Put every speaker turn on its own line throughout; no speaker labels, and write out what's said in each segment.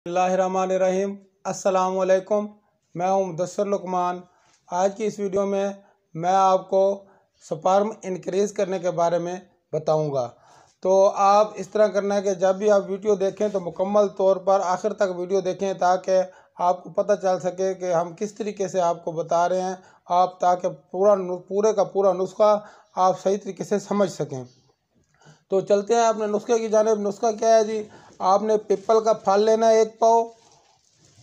बिस्मिल्लाहिर्रहमानिर्रहीम। अस्सलाम वालेकुम। मैं हूं मुदस्सिर लुकमान। आज की इस वीडियो में मैं आपको स्पर्म इंक्रीज़ करने के बारे में बताऊंगा। तो आप इस तरह करना है कि जब भी आप वीडियो देखें तो मुकम्मल तौर पर आखिर तक वीडियो देखें, ताकि आपको पता चल सके कि हम किस तरीके से आपको बता रहे हैं, आप ताकि पूरे का पूरा नुस्खा आप सही तरीके से समझ सकें। तो चलते हैं अपने नुस्खे की जानिब। नुस्खा क्या है जी? आपने पीपल का फल लेना है 1 पाव,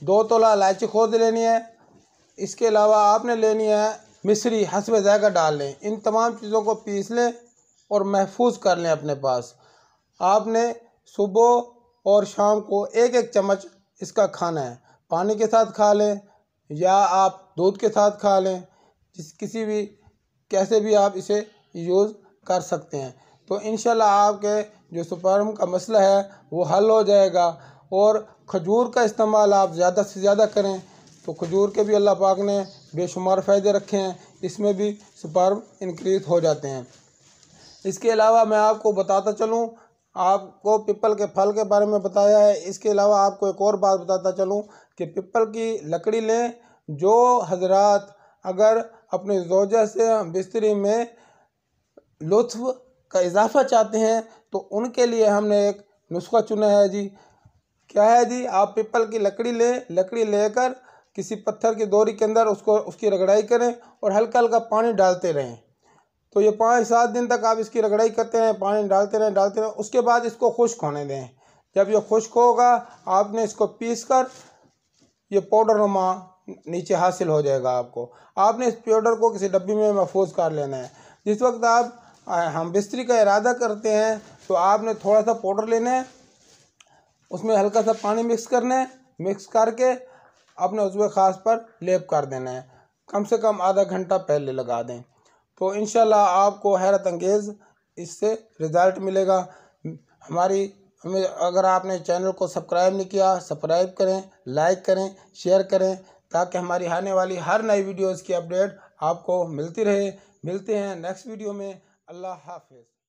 2 तोला इलायची खोद लेनी है। इसके अलावा आपने लेनी है मिश्री, हस्बे ज़ायक़ा डाल लें। इन तमाम चीज़ों को पीस लें और महफूज कर लें अपने पास। आपने सुबह और शाम को 1-1 चम्मच इसका खाना है। पानी के साथ खा लें या आप दूध के साथ खा लें, किसी भी कैसे भी आप इसे यूज़ कर सकते हैं। तो इंशाल्लाह आपके जो स्पर्म का मसला है वो हल हो जाएगा। और खजूर का इस्तेमाल आप ज़्यादा से ज़्यादा करें, तो खजूर के भी अल्लाह पाक ने बेशुमार फ़ायदे रखे हैं, इसमें भी स्पर्म इंक्रीज़ हो जाते हैं। इसके अलावा मैं आपको बताता चलूँ, आपको पीपल के फल के बारे में बताया है। इसके अलावा आपको एक और बात बताता चलूँ कि पीपल की लकड़ी लें। जो हजरात अगर अपने ज़ौजा से बिस्तरी में लुत्फ़ का इजाफ़ा चाहते हैं तो उनके लिए हमने एक नुस्खा चुना है जी। क्या है जी? आप पीपल की लकड़ी लें। लकड़ी लेकर किसी पत्थर की दोरी के अंदर उसकी रगड़ाई करें और हल्का हल्का पानी डालते रहें। तो ये 5-7 दिन तक आप इसकी रगड़ाई करते रहें, पानी डालते रहें। उसके बाद इसको खुश्क होने दें। जब ये खुश्क होगा आपने इसको पीस कर ये पाउडर नुमा नीचे हासिल हो जाएगा आपको। आपने इस पाउडर को किसी डब्बी में महफूज कर लेना है। जिस वक्त हम बिस्तरी का इरादा करते हैं तो आपने थोड़ा सा पाउडर लेना है, उसमें हल्का सा पानी मिक्स करना है। मिक्स करके अपने उज़्व ख़ास पर लेप कर देना है। कम से कम आधा घंटा पहले लगा दें, तो इंशाल्लाह आपको हैरत अंगेज़ इससे रिज़ल्ट मिलेगा। हमें अगर आपने चैनल को सब्सक्राइब नहीं किया, सब्सक्राइब करें, लाइक करें, शेयर करें, ताकि हमारी आने वाली हर नई वीडियोज़ की अपडेट आपको मिलती रहे। मिलते हैं नेक्स्ट वीडियो में। अल्लाह हाफ़िज़।